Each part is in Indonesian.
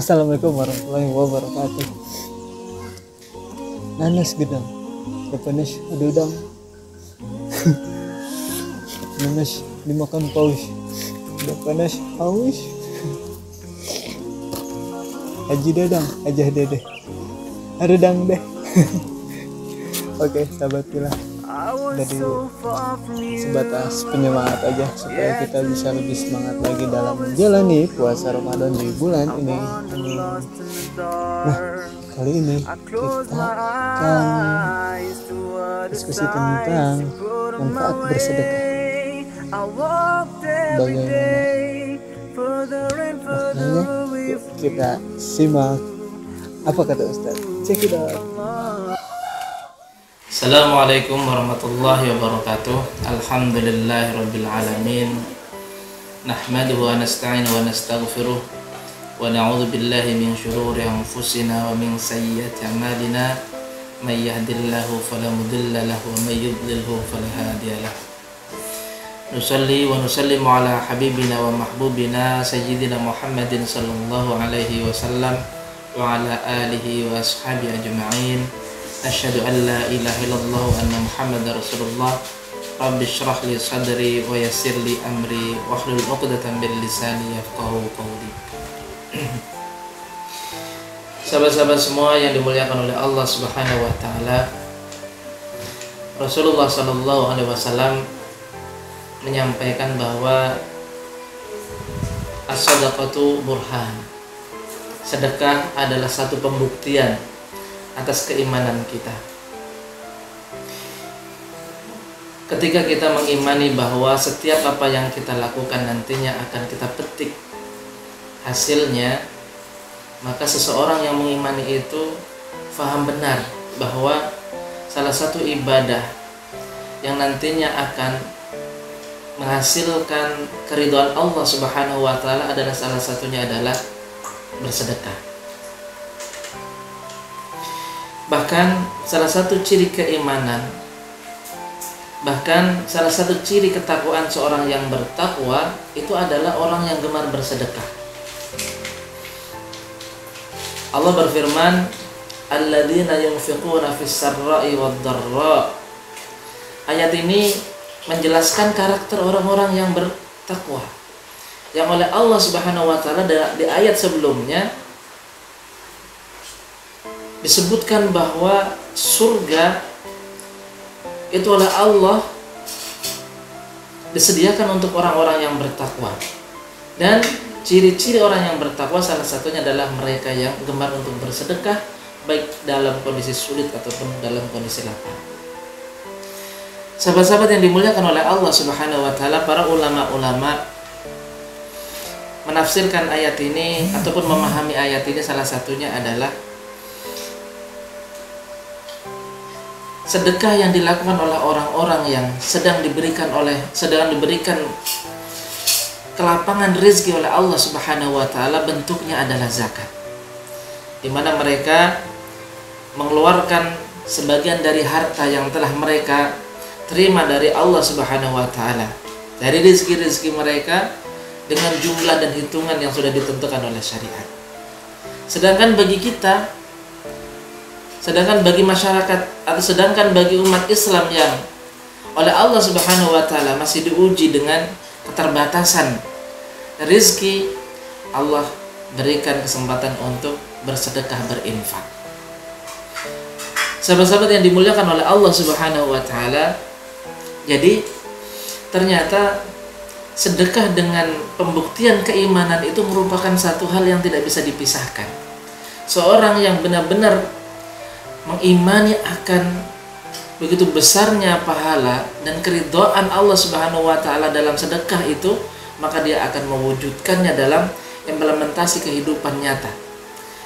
Assalamualaikum warahmatullahi wabarakatuh. Nanas gedang, panas udang. Nanas dimakan paus, udah panas haus. Haji dadang, ajah dede, redang deh. Oke, sahabat Pilah, dari sebatas penyemangat aja supaya kita bisa lebih semangat lagi dalam menjalani puasa Ramadan di bulan ini. Nah, kali ini kita akan diskusi tentang manfaat bersedekah. Bagaimana maknanya? Yuk kita simak. Apa kata Ustaz? Check it out. Assalamualaikum warahmatullahi wabarakatuh. Alhamdulillahirabbil alamin. Nahmaduhu wa nasta'inuhu wa nastaghfiruh wa na'udzu billahi min shururi anfusina wa min sayyiati a'malina. May yahdihillahu fala mudilla lahu wa may yudlilhu fala hadiya lahu. Nusalli wa nusallimu ala habibina wa mahbubina sayyidina Muhammadin sallallahu alaihi wasallam wa ala alihi wa ashabihi ajma'in. Asyhadu an la ilaha illallah wa anna Muhammadar Rasulullah. Rabbi shrah li sadri wa yassir li amri wahlul 'uqdatam min lisani yafqahu qawli. Sahabat-sahabat semua yang dimuliakan oleh Allah Subhanahu wa taala, Rasulullah sallallahu alaihi wasallam menyampaikan bahwa as-sadaqatu burhan. Sedekah adalah satu pembuktian atas keimanan kita. Ketika kita mengimani bahwa setiap apa yang kita lakukan nantinya akan kita petik hasilnya, maka seseorang yang mengimani itu faham benar bahwa salah satu ibadah yang nantinya akan menghasilkan keridhaan Allah Subhanahu wa taala adalah salah satunya adalah bersedekah. Bahkan salah satu ciri keimanan, bahkan salah satu ciri ketakwaan seorang yang bertakwa itu adalah orang yang gemar bersedekah. Allah berfirman, alladzina yunfiquna fis sarra'i wad dharra. Ayat ini menjelaskan karakter orang-orang yang bertakwa, yang oleh Allah Subhanahu wa taala di ayat sebelumnya disebutkan bahwa surga itu oleh Allah disediakan untuk orang-orang yang bertakwa. Dan ciri-ciri orang yang bertakwa salah satunya adalah mereka yang gemar untuk bersedekah, baik dalam kondisi sulit ataupun dalam kondisi lapang. Sahabat-sahabat yang dimuliakan oleh Allah Subhanahu wa taala, para ulama-ulama menafsirkan ayat ini ataupun memahami ayat ini salah satunya adalah sedekah yang dilakukan oleh orang-orang yang sedang diberikan kelapangan rezeki oleh Allah Subhanahu wa taala, bentuknya adalah zakat, di mana mereka mengeluarkan sebagian dari harta yang telah mereka terima dari Allah Subhanahu wa taala, dari rezeki-rezeki mereka dengan jumlah dan hitungan yang sudah ditentukan oleh syariat. Sedangkan bagi masyarakat atau sedangkan bagi umat Islam yang oleh Allah Subhanahu wa taala masih diuji dengan keterbatasan rezeki, Allah berikan kesempatan untuk bersedekah, berinfak. Sahabat-sahabat yang dimuliakan oleh Allah Subhanahu wa taala, jadi ternyata sedekah dengan pembuktian keimanan itu merupakan satu hal yang tidak bisa dipisahkan. Seorang yang benar-benar mengimani akan begitu besarnya pahala dan keridhaan Allah Subhanahu wa taala dalam sedekah itu, maka dia akan mewujudkannya dalam implementasi kehidupan nyata.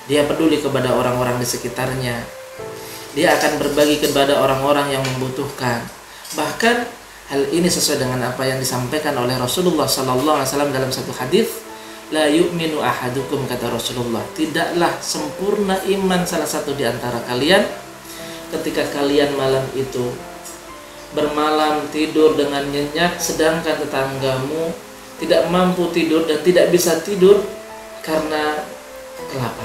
Dia peduli kepada orang-orang di sekitarnya. Dia akan berbagi kepada orang-orang yang membutuhkan. Bahkan hal ini sesuai dengan apa yang disampaikan oleh Rasulullah sallallahu alaihi wasallam dalam satu hadis, la yu'minu ahadukum, kata Rasulullah, tidaklah sempurna iman salah satu di antara kalian ketika kalian malam itu bermalam tidur dengan nyenyak, sedangkan tetanggamu tidak mampu tidur dan tidak bisa tidur karena kelaparan.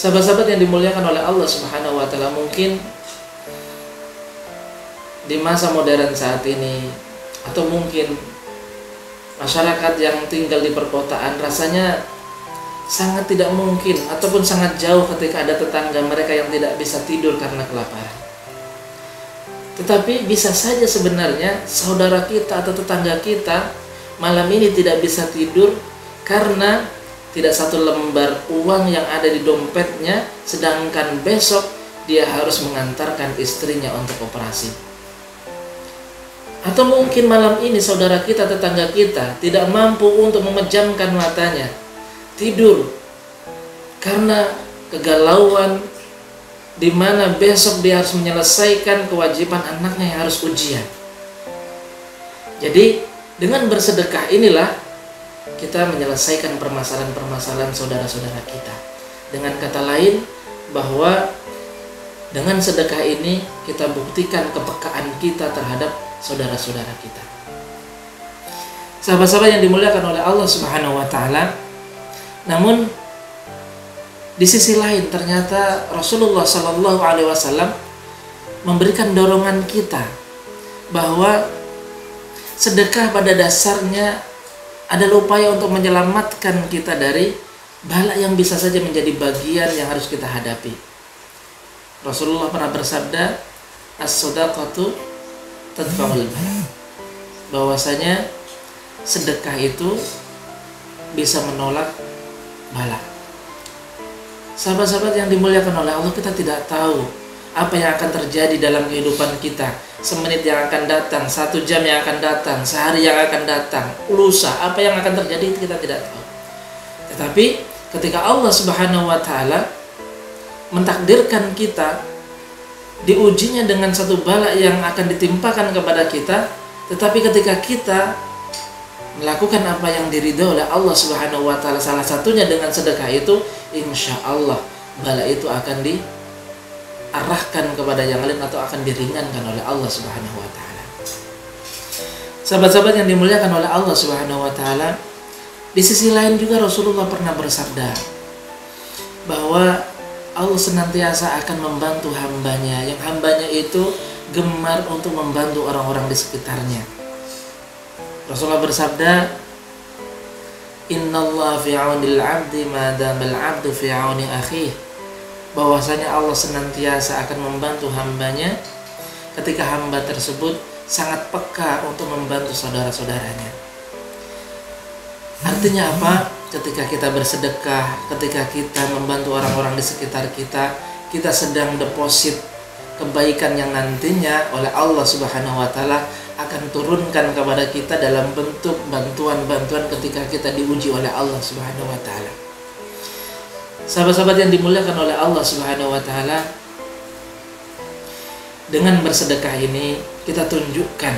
Sahabat-sahabat yang dimuliakan oleh Allah Subhanahu wa taala, mungkin di masa modern saat ini, atau mungkin masyarakat yang tinggal di perkotaan, rasanya sangat tidak mungkin ataupun sangat jauh ketika ada tetangga mereka yang tidak bisa tidur karena kelaparan. Tetapi bisa saja sebenarnya saudara kita atau tetangga kita malam ini tidak bisa tidur karena tidak satu lembar uang yang ada di dompetnya, sedangkan besok dia harus mengantarkan istrinya untuk operasi. Atau mungkin malam ini saudara kita, tetangga kita tidak mampu untuk memejamkan matanya tidur karena kegalauan di mana besok dia harus menyelesaikan kewajiban anaknya yang harus ujian. Jadi dengan bersedekah inilah kita menyelesaikan permasalahan-permasalahan saudara-saudara kita. Dengan kata lain, bahwa dengan sedekah ini kita buktikan kepekaan kita terhadap saudara-saudara kita. Sahabat-sahabat yang dimuliakan oleh Allah Subhanahu wa taala, namun di sisi lain ternyata Rasulullah Shallallahu alaihi wasallam memberikan dorongan kita bahwa sedekah pada dasarnya adalah upaya untuk menyelamatkan kita dari bala yang bisa saja menjadi bagian yang harus kita hadapi. Rasulullah pernah bersabda, as-shadaqatu tadfa'ul bala, bahwasanya sedekah itu bisa menolak bala. Sahabat-sahabat yang dimuliakan oleh Allah, kita tidak tahu apa yang akan terjadi dalam kehidupan kita, semenit yang akan datang, 1 jam yang akan datang, sehari yang akan datang, lusa, apa yang akan terjadi kita tidak tahu. Tetapi ketika Allah Subhanahu wa taala mentakdirkan kita diujinya dengan satu bala yang akan ditimpakan kepada kita, tetapi ketika kita melakukan apa yang diridhoi oleh Allah Subhanahu wa taala, salah satunya dengan sedekah itu, insya Allah bala itu akan diarahkan kepada yang lain atau akan diringankan oleh Allah Subhanahu wa taala. Sahabat-sahabat yang dimuliakan oleh Allah Subhanahu wa taala, di sisi lain juga Rasulullah pernah bersabda bahwa Allah senantiasa akan membantu hambanya, yang hambanya itu gemar untuk membantu orang-orang di sekitarnya. Rasulullah bersabda, innallaha fi 'aunil 'abdi ma damal 'abdu fi 'auni akhih, bahwasanya Allah senantiasa akan membantu hambanya ketika hamba tersebut sangat peka untuk membantu saudara-saudaranya. Artinya apa? Ketika kita bersedekah, ketika kita membantu orang-orang di sekitar kita, kita sedang deposit kebaikan yang nantinya oleh Allah Subhanahu wa taala akan turunkan kepada kita dalam bentuk bantuan-bantuan ketika kita diuji oleh Allah Subhanahu wa taala. Sahabat-sahabat yang dimuliakan oleh Allah Subhanahu wa taala, dengan bersedekah ini kita tunjukkan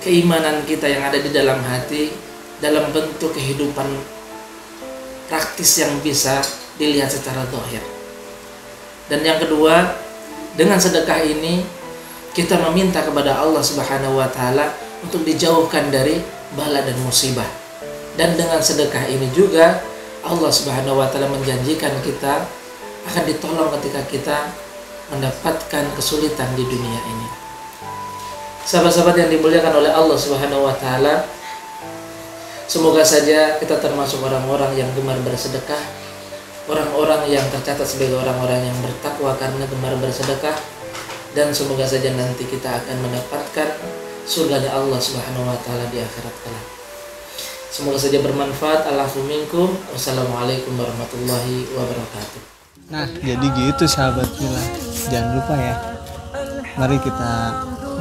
keimanan kita yang ada di dalam hati dalam bentuk kehidupan praktis yang bisa dilihat secara zahir. Dan yang kedua, dengan sedekah ini kita meminta kepada Allah Subhanahu wa taala untuk dijauhkan dari bala dan musibah. Dan dengan sedekah ini juga Allah Subhanahu wa taala menjanjikan kita akan ditolong ketika kita mendapatkan kesulitan di dunia ini. Sahabat-sahabat yang dimuliakan oleh Allah Subhanahu wa taala, semoga saja kita termasuk orang-orang yang gemar bersedekah, orang-orang yang tercatat sebagai orang-orang yang bertakwa karena gemar bersedekah, dan semoga saja nanti kita akan mendapatkan surga Allah Subhanahu wa taala di akhirat kelak. Semoga saja bermanfaat. Alaikum minkum. Wassalamualaikum warahmatullahi wabarakatuh. Nah, jadi gitu sahabat Mila. Jangan lupa ya, mari kita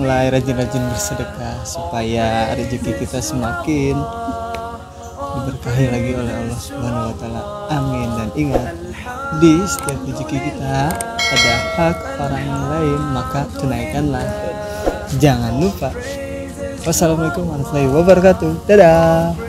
mulai rajin-rajin bersedekah supaya rezeki kita semakin diberkahi lagi oleh Allah Subhanahu wa taala. Amin. Dan ingat, di setiap rezeki kita ada hak orang lain, maka tunaikanlah. Jangan lupa. Wassalamualaikum warahmatullahi wabarakatuh. Dadah.